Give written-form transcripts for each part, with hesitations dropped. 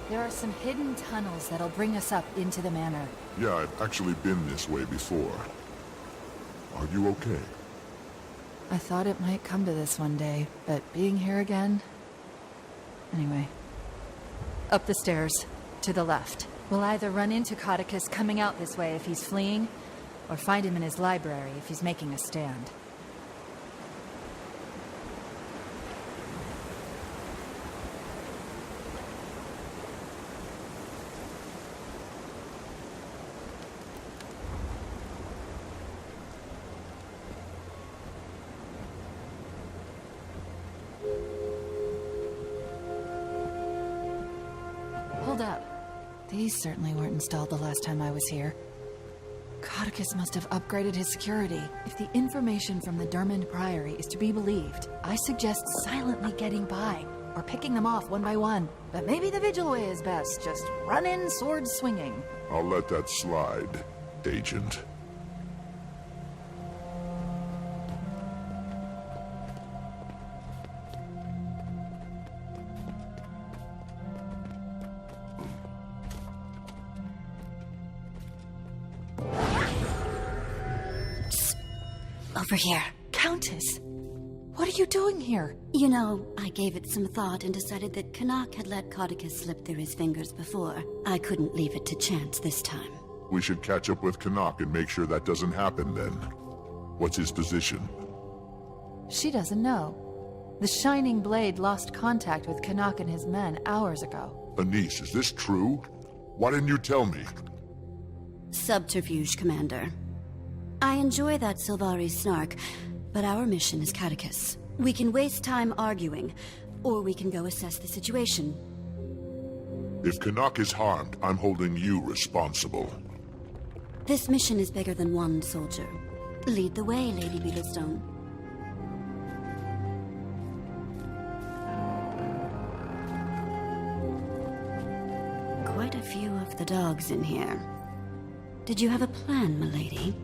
There are some hidden tunnels that'll bring us up into the manor. Yeah, I've actually been this way before. Are you okay? I thought it might come to this one day, but being here again... Anyway. Up the stairs, to the left. We'll either run into Codicus coming out this way if he's fleeing, or find him in his library if he's making a stand. Hold up. These certainly weren't installed the last time I was here. Codicus must have upgraded his security. If the information from the Dermond Priory is to be believed, I suggest silently getting by, or picking them off one by one. But maybe the Vigil way is best, just run in sword swinging. I'll let that slide, Agent. Over here. Countess! What are you doing here? You know, I gave it some thought and decided that Canuck had let Codicus slip through his fingers before. I couldn't leave it to chance this time. We should catch up with Canuck and make sure that doesn't happen then. What's his position? She doesn't know. The Shining Blade lost contact with Canuck and his men hours ago. Anise, is this true? Why didn't you tell me? Subterfuge, Commander. I enjoy that Sylvari snark, but our mission is Codicus. We can waste time arguing, or we can go assess the situation. If Canuck is harmed, I'm holding you responsible. This mission is bigger than one soldier. Lead the way, Lady Beetlestone. Quite a few of the dogs in here. Did you have a plan, milady?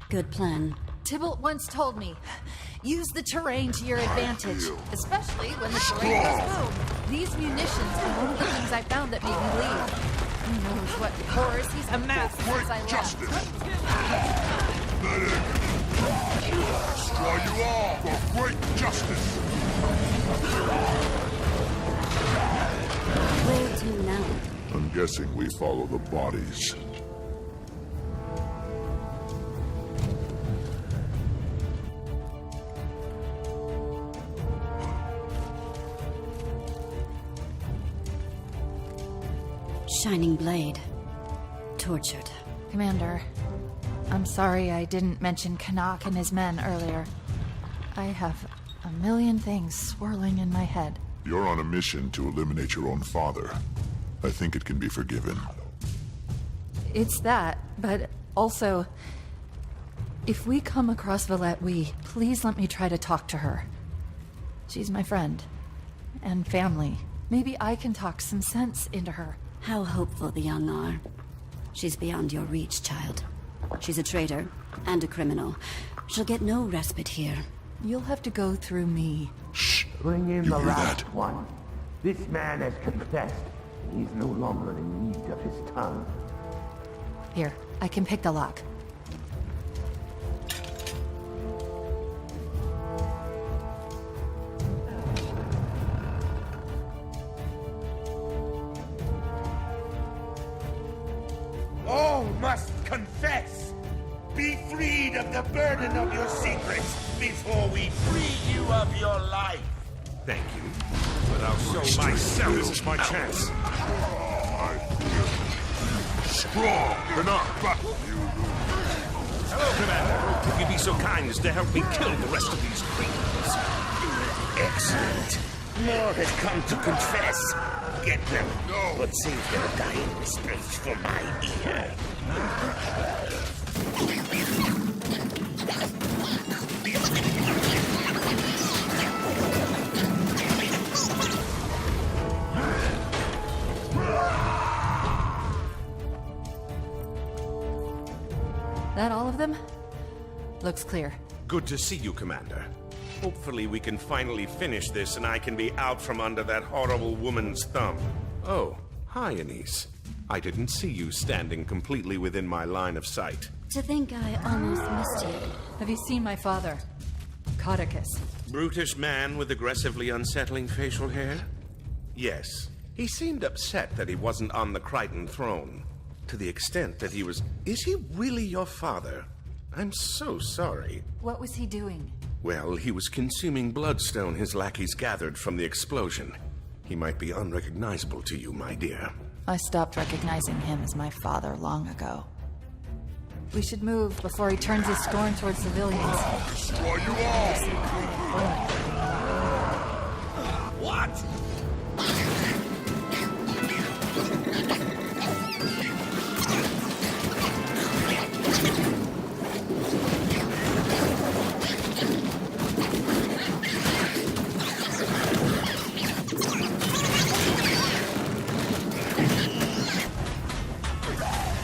Good plan. Tybalt once told me, use the terrain to your advantage, especially when the terrain goes boom. These munitions are one of the things I found that made me leave. Who knows what horrors he's amassed since I left. Justice! Let it destroy you all for great justice! Where to now? I'm guessing we follow the bodies. Shining Blade. Tortured. Commander, I'm sorry I didn't mention Canuck and his men earlier. I have a million things swirling in my head. You're on a mission to eliminate your own father. I think it can be forgiven. It's that, but also, if we come across Valette Wee, please let me try to talk to her. She's my friend. And family. Maybe I can talk some sense into her. How hopeful the young are. She's beyond your reach, child. She's a traitor and a criminal. She'll get no respite here. You'll have to go through me. Shh! Bring in You the hear last that? one. This man has confessed. He's no longer in need of his tongue. Here, I can pick the lock. All must confess. Be freed of the burden of your secrets before we free you of your life. Thank you. But I'll show myself my chance. Strong! Enough! Hello, Commander. Would you be so kind as to help me kill the rest of these criminals? Excellent. More has come to confess. Get them, but save their dying speech for my ear. That all of them? Looks clear. Good to see you, Commander. Hopefully we can finally finish this and I can be out from under that horrible woman's thumb. Oh, hi, Anise. I didn't see you standing completely within my line of sight. To think I almost missed you. Have you seen my father? Codicus. Brutish man with aggressively unsettling facial hair? Yes. He seemed upset that he wasn't on the Crichton throne. To the extent that he was... Is he really your father? I'm so sorry. What was he doing? Well, he was consuming bloodstone his lackeys gathered from the explosion. He might be unrecognizable to you, my dear. I stopped recognizing him as my father long ago. We should move before he turns his scorn towards civilians. Destroy you all! What?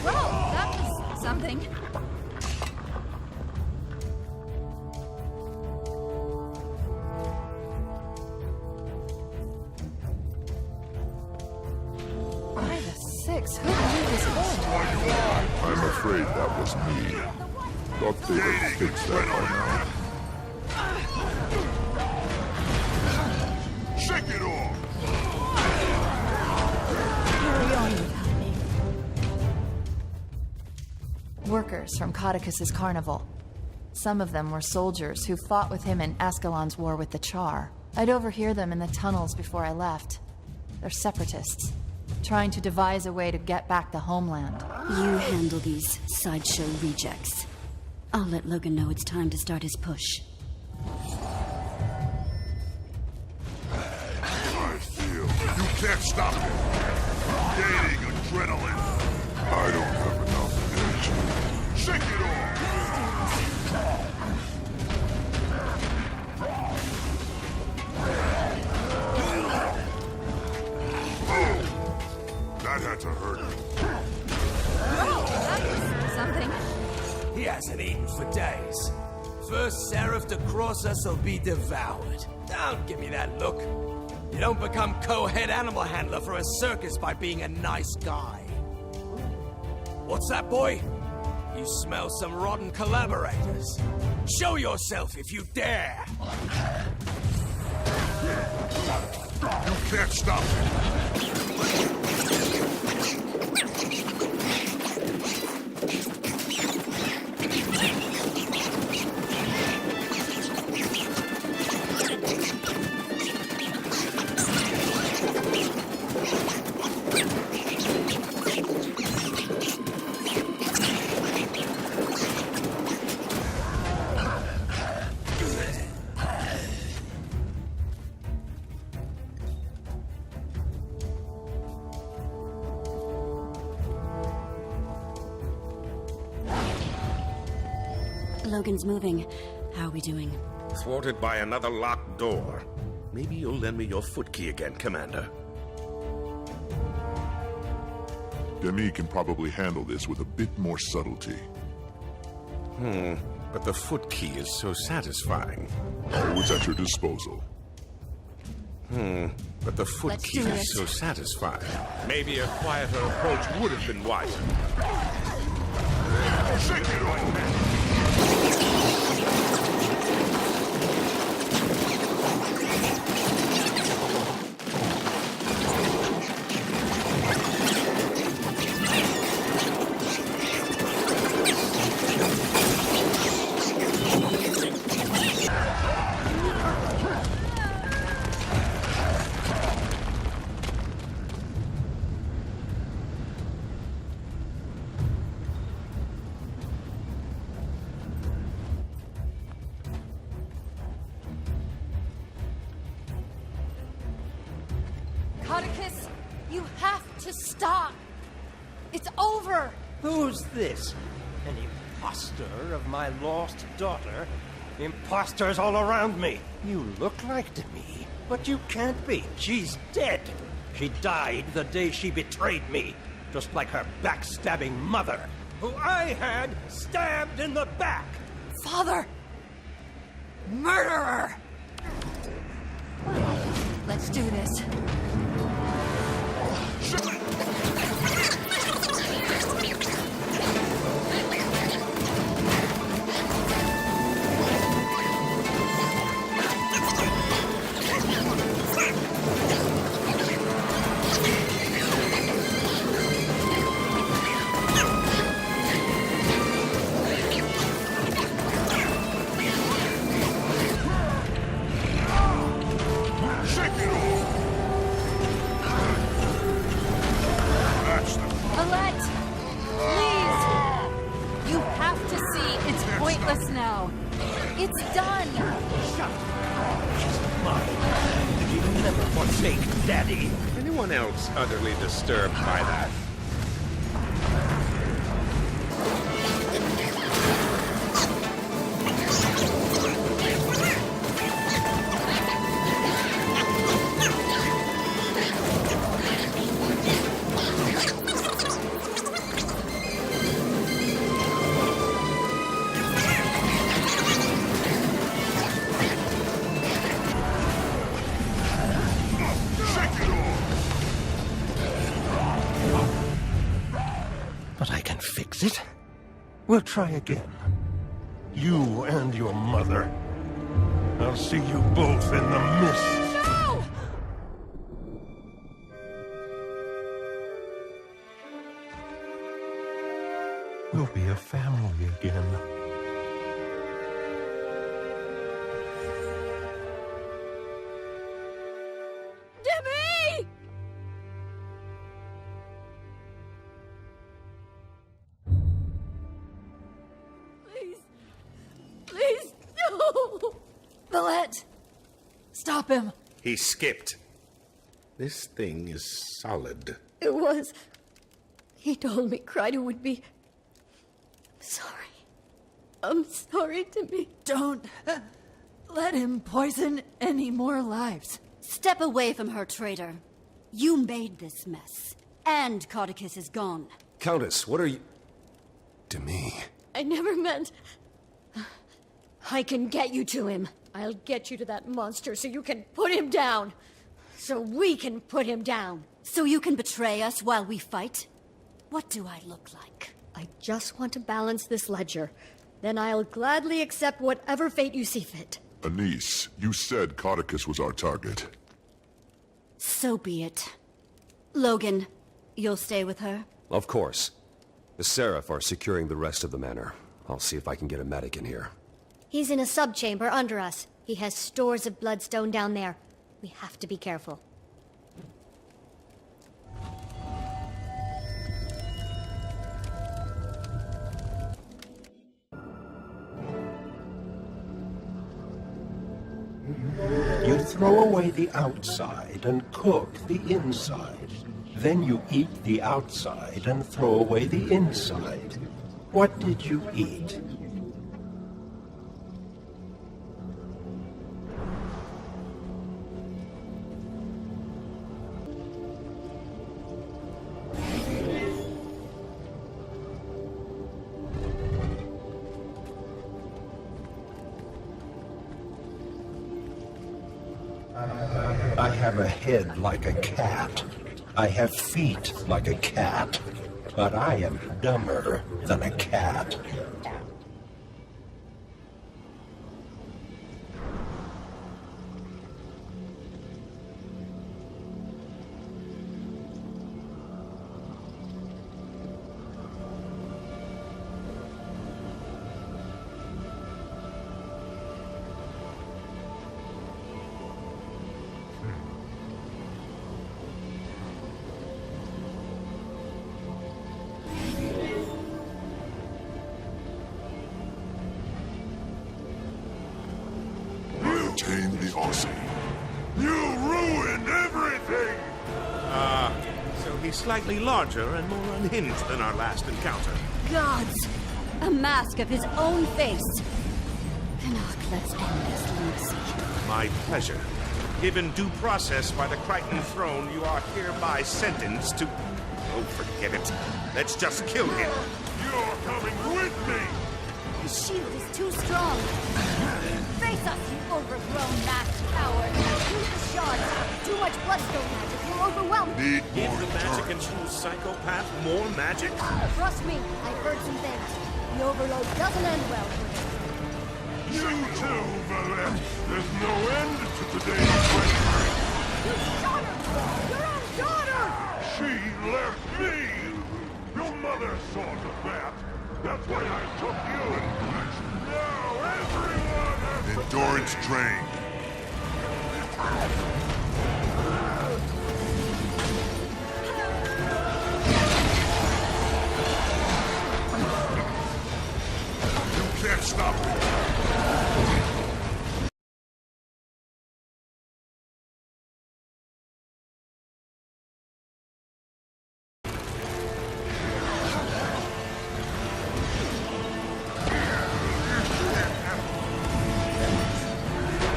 Well, that was something. By the six, who did this for? I'm afraid that was me. Thought they would fix that by now. Shake it off! Carry on without me. Workers from Codicus's carnival. Some of them were soldiers who fought with him in Ascalon's war with the Char. I'd overhear them in the tunnels before I left. They're separatists, trying to devise a way to get back the homeland. You handle these sideshow rejects. I'll let Logan know it's time to start his push. I feel... You can't stop it! Gaining adrenaline! I don't have enough energy. Shake it off! Oh! That had to hurt. Something. He hasn't eaten for days. First seraph to cross us will be devoured. Don't give me that look. You don't become co-head animal handler for a circus by being a nice guy. What's that, boy? You smell some rotten collaborators. Show yourself if you dare. You can't stop it! Logan's moving. How are we doing? Thwarted by another locked door. Maybe you'll lend me your foot key again, Commander. Demi can probably handle this with a bit more subtlety. But the foot key is so satisfying. It was at your disposal. But the foot Let's key do is it. so satisfying. Maybe a quieter approach would have been wiser. Shake it off! Codicus, you have to stop. It's over. Who's this? An imposter of my lost daughter? Imposters all around me. You look like Demi, but you can't be. She's dead. She died the day she betrayed me, just like her backstabbing mother, who I had stabbed in the back. Father! Murderer! Let's do this. Valette! Please! You have to see it's pointless now. It's done! Did you never forsake Daddy? Anyone else utterly disturbed by that? But I can fix it. We'll try again. You and your mother. I'll see you both in the mist. No! We'll be a family again. Demi! Please. Please, no! Valette! Stop him. He skipped. This thing is solid. It was. He told me Kreider would be. Sorry. I'm sorry to be. Don't let him poison any more lives. Step away from her, traitor. You made this mess. And Codicus is gone. Countess, what are you... to me? I never meant... I can get you to him. I'll get you to that monster so you can put him down. So we can put him down. So you can betray us while we fight? What do I look like? I just want to balance this ledger. Then I'll gladly accept whatever fate you see fit. Anise, you said Codicus was our target. So be it. Logan, you'll stay with her? Of course. The Seraph are securing the rest of the manor. I'll see if I can get a medic in here. He's in a subchamber under us. He has stores of bloodstone down there. We have to be careful. You throw away the outside and cook the inside. Then you eat the outside and throw away the inside. What did you eat? I have a head like a cat. I have feet like a cat. But I am dumber than a cat. Tame the Aussie. You ruined everything! So he's slightly larger and more unhinged than our last encounter. Gods! A mask of his own face. Enoch, let's end this lunacy. My pleasure. Given due process by the Crichton throne, you are hereby sentenced to... Oh, forget it. Let's just kill him. You're coming with me! His shield is too strong. Face us, you overgrown masked coward. Use the shards. Do Let's go, magic. You're overwhelmed. Need Give more the magic turrets. and choose psychopath more magic? Trust me, I've heard some things. The overload doesn't end well for him. You too, Valette. There's no end to today's treachery. You shot her! Your own daughter! She left me! Your mother saw to that. That's why I took you. Now everyone has endurance drained. You can't stop me.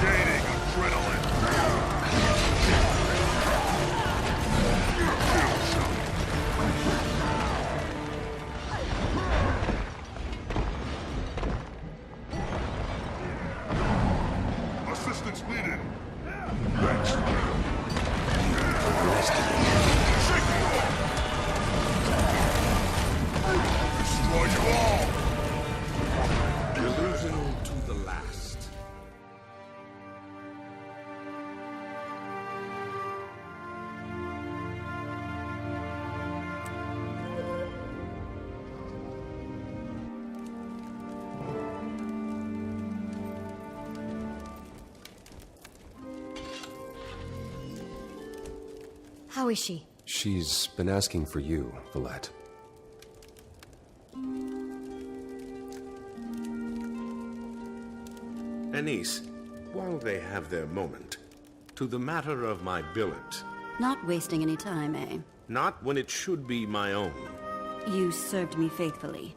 Gaining adrenaline. Assistance needed. Thanks. Shake it off. Destroy you all. Illusion to the last. How is she? She's been asking for you, Valette. Anise, while they have their moment, to the matter of my billet, Not wasting any time, eh? not when it should be my own. You served me faithfully.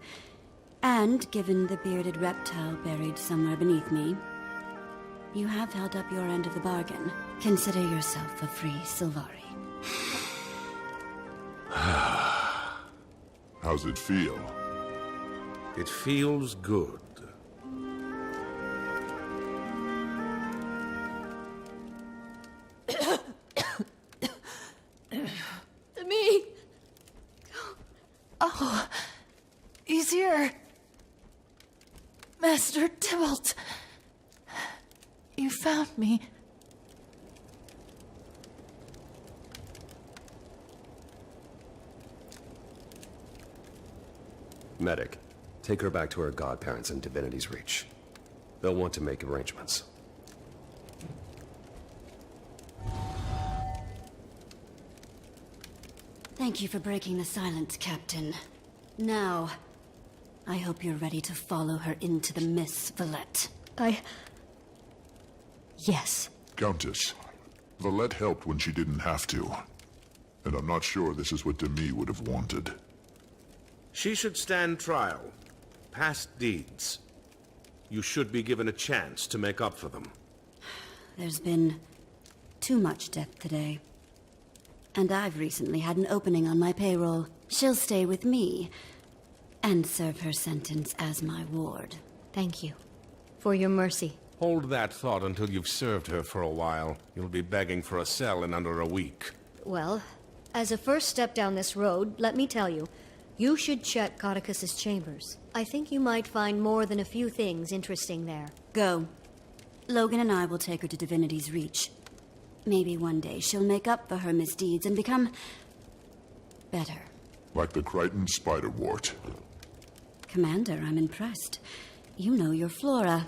And given the bearded reptile buried somewhere beneath me, you have held up your end of the bargain. Consider yourself a free Sylvari. How's it feel? It feels good. To me! Oh, he's here. Master Tybalt. You found me. Medic, take her back to her godparents in Divinity's Reach. They'll want to make arrangements. Thank you for breaking the silence, Captain. Now, I hope you're ready to follow her into the Miss Valette. Yes. Countess, Valette helped when she didn't have to. And I'm not sure this is what Demi would have wanted. She should stand trial. Past deeds. You should be given a chance to make up for them. There's been too much death today. And I've recently had an opening on my payroll. She'll stay with me and serve her sentence as my ward. Thank you. For your mercy. Hold that thought until you've served her for a while. You'll be begging for a cell in under a week. Well, as a first step down this road, let me tell you, you should check Codicus's chambers. I think you might find more than a few things interesting there. Go. Logan and I will take her to Divinity's Reach. Maybe one day she'll make up for her misdeeds and become better. Like the Crichton spiderwort. Commander, I'm impressed. You know your flora.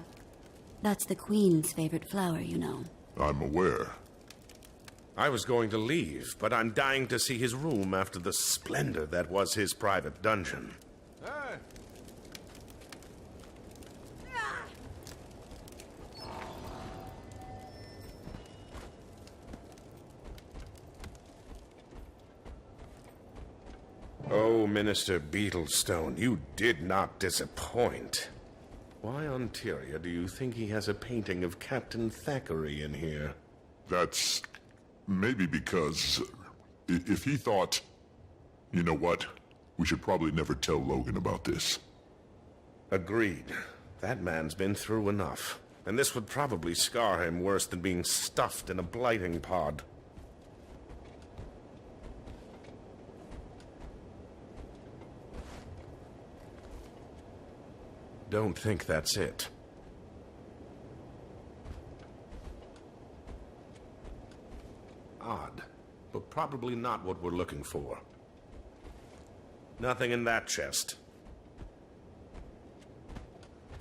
That's the Queen's favorite flower, you know. I'm aware. I was going to leave, but I'm dying to see his room after the splendor that was his private dungeon. Oh, Minister Beetlestone, you did not disappoint. Why on Tyria do you think he has a painting of Captain Thackeray in here? That's maybe because if he thought, you know what, we should probably never tell Logan about this. Agreed. That man's been through enough. And this would probably scar him worse than being stuffed in a blighting pod. don't think that's it. Odd, but probably not what we're looking for. Nothing in that chest.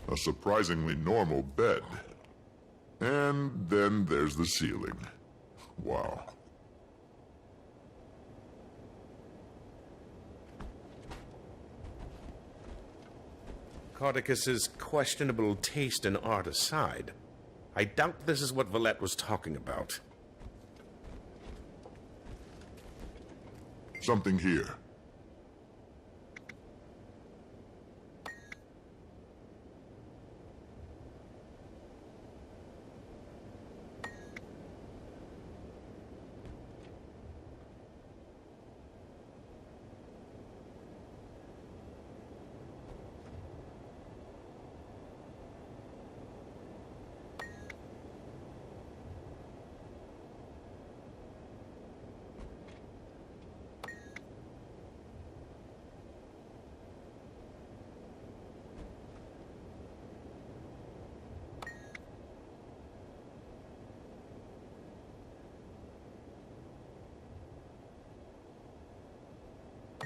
A surprisingly normal bed. And then there's the ceiling. Wow. Cardicus's questionable taste in art aside, I doubt this is what Valette was talking about. Something here.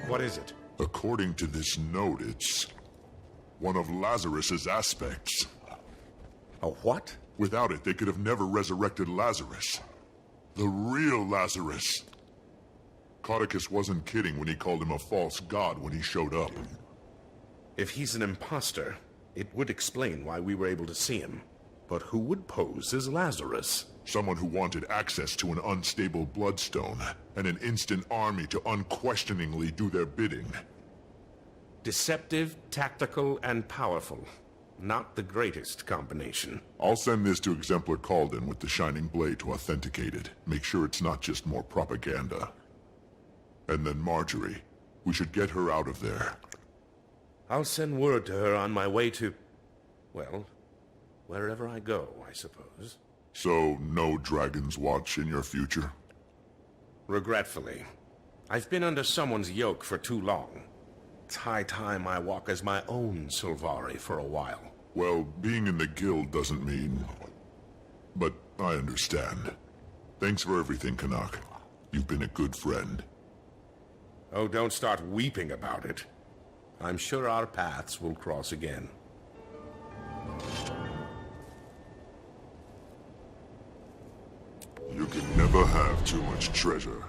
What is it? According to this note, it's one of Lazarus's aspects. A what? Without it, they could have never resurrected Lazarus. The real Lazarus. Cardicus wasn't kidding when he called him a false god when he showed up. If he's an imposter, it would explain why we were able to see him. But who would pose as Lazarus? Someone who wanted access to an unstable bloodstone, and an instant army to unquestioningly do their bidding. Deceptive, tactical, and powerful. Not the greatest combination. I'll send this to Exemplar Calden with the Shining Blade to authenticate it. Make sure it's not just more propaganda. And then Marjorie. We should get her out of there. I'll send word to her on my way to... well, wherever I go, I suppose. So, no Dragon's Watch in your future? Regretfully. I've been under someone's yoke for too long. It's high time I walk as my own Sylvari for a while. Well, being in the guild doesn't mean... But I understand. Thanks for everything, Canuck. You've been a good friend. Oh, don't start weeping about it. I'm sure our paths will cross again. You can never have too much treasure.